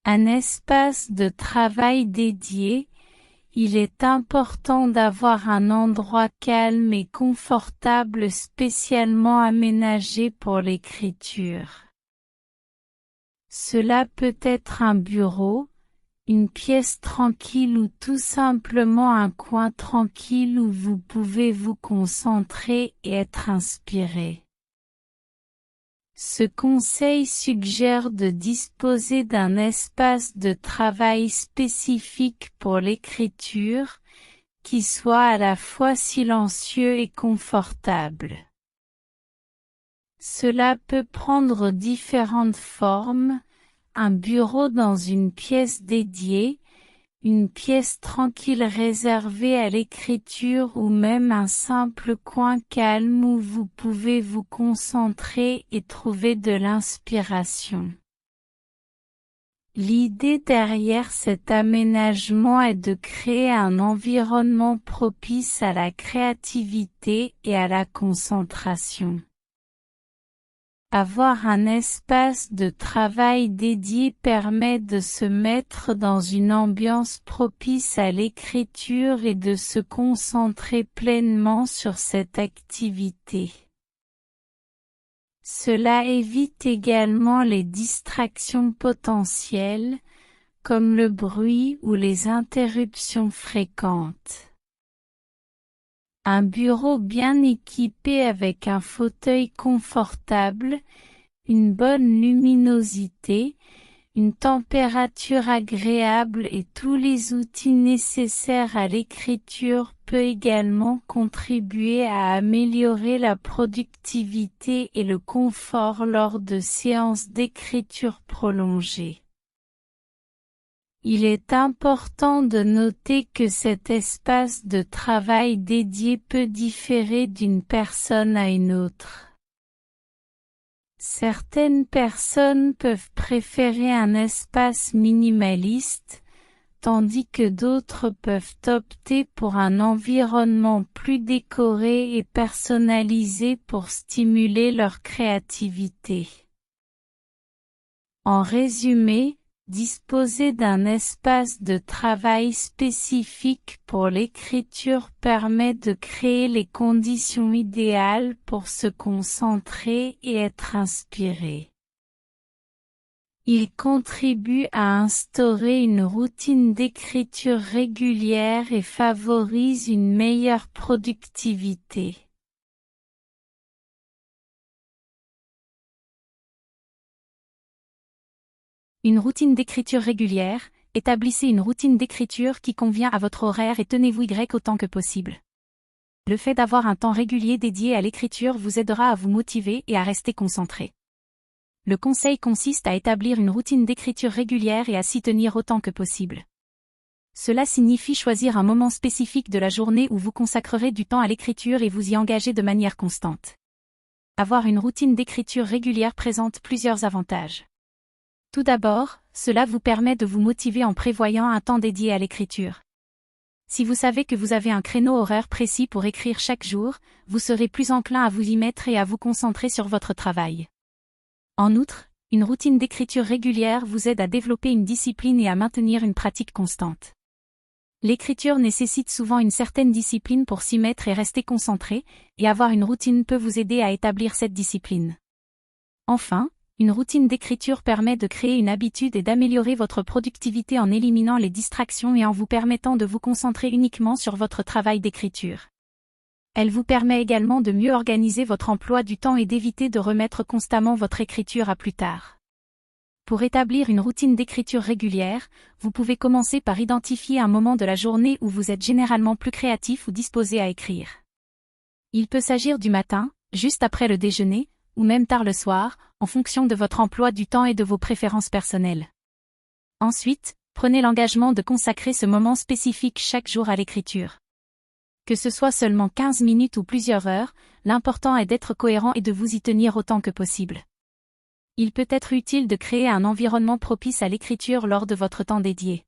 Un espace de travail dédié. Il est important d'avoir un endroit calme et confortable spécialement aménagé pour l'écriture. Cela peut être un bureau, une pièce tranquille ou tout simplement un coin tranquille où vous pouvez vous concentrer et être inspiré. Ce conseil suggère de disposer d'un espace de travail spécifique pour l'écriture, qui soit à la fois silencieux et confortable. Cela peut prendre différentes formes, un bureau dans une pièce dédiée, une pièce tranquille réservée à l'écriture ou même un simple coin calme où vous pouvez vous concentrer et trouver de l'inspiration. L'idée derrière cet aménagement est de créer un environnement propice à la créativité et à la concentration. Avoir un espace de travail dédié permet de se mettre dans une ambiance propice à l'écriture et de se concentrer pleinement sur cette activité. Cela évite également les distractions potentielles, comme le bruit ou les interruptions fréquentes. Un bureau bien équipé avec un fauteuil confortable, une bonne luminosité, une température agréable et tous les outils nécessaires à l'écriture peut également contribuer à améliorer la productivité et le confort lors de séances d'écriture prolongées. Il est important de noter que cet espace de travail dédié peut différer d'une personne à une autre. Certaines personnes peuvent préférer un espace minimaliste, tandis que d'autres peuvent opter pour un environnement plus décoré et personnalisé pour stimuler leur créativité. En résumé, disposer d'un espace de travail spécifique pour l'écriture permet de créer les conditions idéales pour se concentrer et être inspiré. Il contribue à instaurer une routine d'écriture régulière et favorise une meilleure productivité. Une routine d'écriture régulière. Établissez une routine d'écriture qui convient à votre horaire et tenez-vous autant que possible. Le fait d'avoir un temps régulier dédié à l'écriture vous aidera à vous motiver et à rester concentré. Le conseil consiste à établir une routine d'écriture régulière et à s'y tenir autant que possible. Cela signifie choisir un moment spécifique de la journée où vous consacrerez du temps à l'écriture et vous y engager de manière constante. Avoir une routine d'écriture régulière présente plusieurs avantages. Tout d'abord, cela vous permet de vous motiver en prévoyant un temps dédié à l'écriture. Si vous savez que vous avez un créneau horaire précis pour écrire chaque jour, vous serez plus enclin à vous y mettre et à vous concentrer sur votre travail. En outre, une routine d'écriture régulière vous aide à développer une discipline et à maintenir une pratique constante. L'écriture nécessite souvent une certaine discipline pour s'y mettre et rester concentré, et avoir une routine peut vous aider à établir cette discipline. Enfin, une routine d'écriture permet de créer une habitude et d'améliorer votre productivité en éliminant les distractions et en vous permettant de vous concentrer uniquement sur votre travail d'écriture. Elle vous permet également de mieux organiser votre emploi du temps et d'éviter de remettre constamment votre écriture à plus tard. Pour établir une routine d'écriture régulière, vous pouvez commencer par identifier un moment de la journée où vous êtes généralement plus créatif ou disposé à écrire. Il peut s'agir du matin, juste après le déjeuner, ou même tard le soir, en fonction de votre emploi du temps et de vos préférences personnelles. Ensuite, prenez l'engagement de consacrer ce moment spécifique chaque jour à l'écriture. Que ce soit seulement 15 minutes ou plusieurs heures, l'important est d'être cohérent et de vous y tenir autant que possible. Il peut être utile de créer un environnement propice à l'écriture lors de votre temps dédié.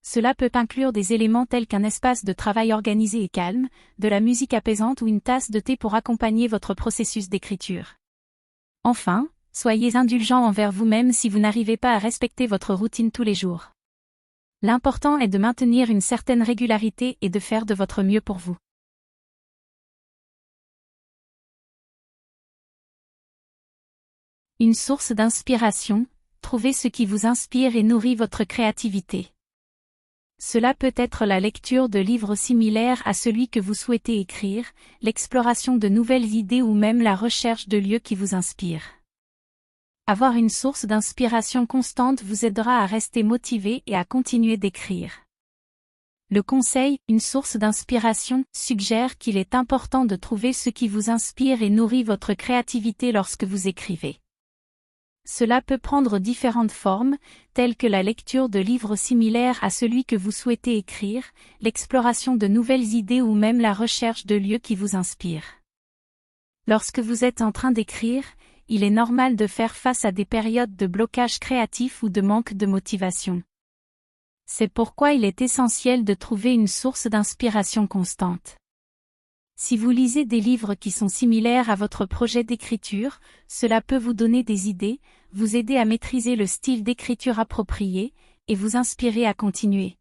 Cela peut inclure des éléments tels qu'un espace de travail organisé et calme, de la musique apaisante ou une tasse de thé pour accompagner votre processus d'écriture. Enfin, Soyez indulgent envers vous-même si vous n'arrivez pas à respecter votre routine tous les jours. L'important est de maintenir une certaine régularité et de faire de votre mieux pour vous. Une source d'inspiration, trouvez ce qui vous inspire et nourrit votre créativité. Cela peut être la lecture de livres similaires à celui que vous souhaitez écrire, l'exploration de nouvelles idées ou même la recherche de lieux qui vous inspirent. Avoir une source d'inspiration constante vous aidera à rester motivé et à continuer d'écrire. Le conseil, une source d'inspiration, suggère qu'il est important de trouver ce qui vous inspire et nourrit votre créativité lorsque vous écrivez. Cela peut prendre différentes formes, telles que la lecture de livres similaires à celui que vous souhaitez écrire, l'exploration de nouvelles idées ou même la recherche de lieux qui vous inspirent. Lorsque vous êtes en train d'écrire, il est normal de faire face à des périodes de blocage créatif ou de manque de motivation. C'est pourquoi il est essentiel de trouver une source d'inspiration constante. Si vous lisez des livres qui sont similaires à votre projet d'écriture, cela peut vous donner des idées, vous aider à maîtriser le style d'écriture approprié, et vous inspirer à continuer.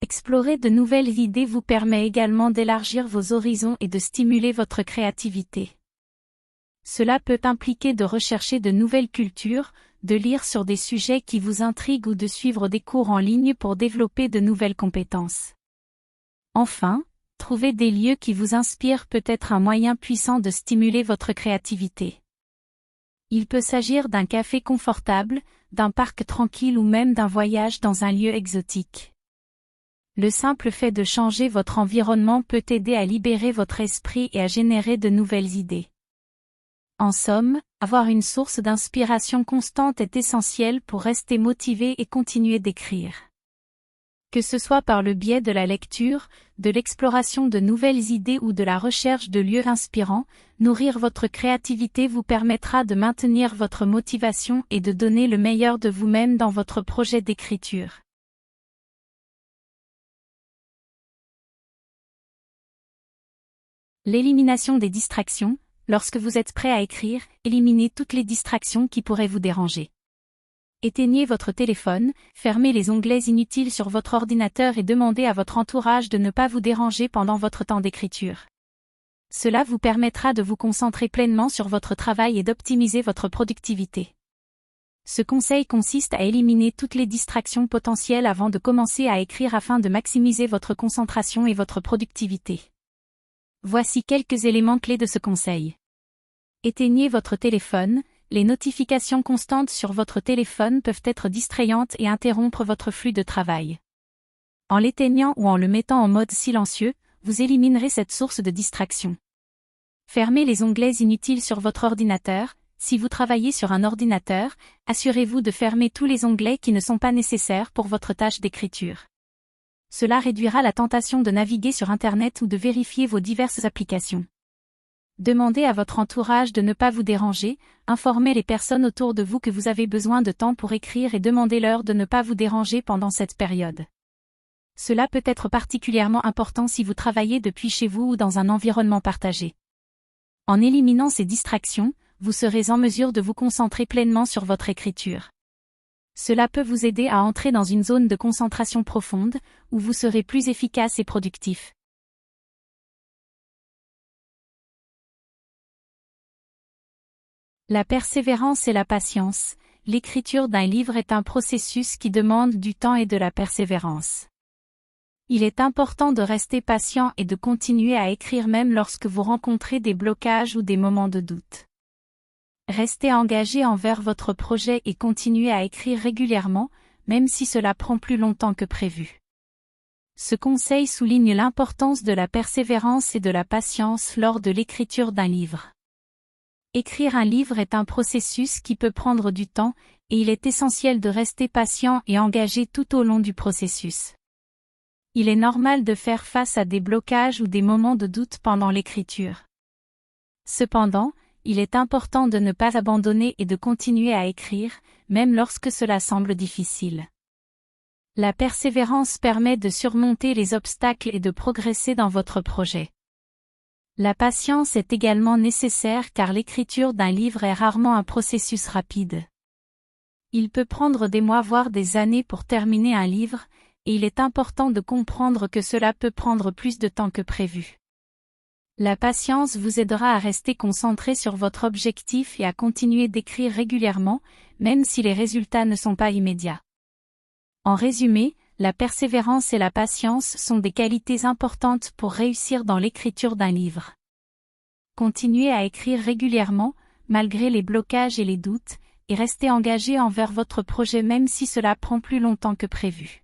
Explorer de nouvelles idées vous permet également d'élargir vos horizons et de stimuler votre créativité. Cela peut impliquer de rechercher de nouvelles cultures, de lire sur des sujets qui vous intriguent ou de suivre des cours en ligne pour développer de nouvelles compétences. Enfin, trouver des lieux qui vous inspirent peut être un moyen puissant de stimuler votre créativité. Il peut s'agir d'un café confortable, d'un parc tranquille ou même d'un voyage dans un lieu exotique. Le simple fait de changer votre environnement peut aider à libérer votre esprit et à générer de nouvelles idées. En somme, avoir une source d'inspiration constante est essentiel pour rester motivé et continuer d'écrire. Que ce soit par le biais de la lecture, de l'exploration de nouvelles idées ou de la recherche de lieux inspirants, nourrir votre créativité vous permettra de maintenir votre motivation et de donner le meilleur de vous-même dans votre projet d'écriture. L'élimination des distractions. Lorsque vous êtes prêt à écrire, éliminez toutes les distractions qui pourraient vous déranger. Éteignez votre téléphone, fermez les onglets inutiles sur votre ordinateur et demandez à votre entourage de ne pas vous déranger pendant votre temps d'écriture. Cela vous permettra de vous concentrer pleinement sur votre travail et d'optimiser votre productivité. Ce conseil consiste à éliminer toutes les distractions potentielles avant de commencer à écrire afin de maximiser votre concentration et votre productivité. Voici quelques éléments clés de ce conseil. Éteignez votre téléphone. Les notifications constantes sur votre téléphone peuvent être distrayantes et interrompre votre flux de travail. En l'éteignant ou en le mettant en mode silencieux, vous éliminerez cette source de distraction. Fermez les onglets inutiles sur votre ordinateur. Si vous travaillez sur un ordinateur, assurez-vous de fermer tous les onglets qui ne sont pas nécessaires pour votre tâche d'écriture. Cela réduira la tentation de naviguer sur Internet ou de vérifier vos diverses applications. Demandez à votre entourage de ne pas vous déranger, informez les personnes autour de vous que vous avez besoin de temps pour écrire et demandez-leur de ne pas vous déranger pendant cette période. Cela peut être particulièrement important si vous travaillez depuis chez vous ou dans un environnement partagé. En éliminant ces distractions, vous serez en mesure de vous concentrer pleinement sur votre écriture. Cela peut vous aider à entrer dans une zone de concentration profonde, où vous serez plus efficace et productif. La persévérance et la patience. L'écriture d'un livre est un processus qui demande du temps et de la persévérance. Il est important de rester patient et de continuer à écrire même lorsque vous rencontrez des blocages ou des moments de doute. Restez engagé envers votre projet et continuez à écrire régulièrement, même si cela prend plus longtemps que prévu. Ce conseil souligne l'importance de la persévérance et de la patience lors de l'écriture d'un livre. Écrire un livre est un processus qui peut prendre du temps, et il est essentiel de rester patient et engagé tout au long du processus. Il est normal de faire face à des blocages ou des moments de doute pendant l'écriture. Cependant, il est important de ne pas abandonner et de continuer à écrire, même lorsque cela semble difficile. La persévérance permet de surmonter les obstacles et de progresser dans votre projet. La patience est également nécessaire car l'écriture d'un livre est rarement un processus rapide. Il peut prendre des mois voire des années pour terminer un livre, et il est important de comprendre que cela peut prendre plus de temps que prévu. La patience vous aidera à rester concentré sur votre objectif et à continuer d'écrire régulièrement, même si les résultats ne sont pas immédiats. En résumé, la persévérance et la patience sont des qualités importantes pour réussir dans l'écriture d'un livre. Continuez à écrire régulièrement, malgré les blocages et les doutes, et restez engagé envers votre projet même si cela prend plus longtemps que prévu.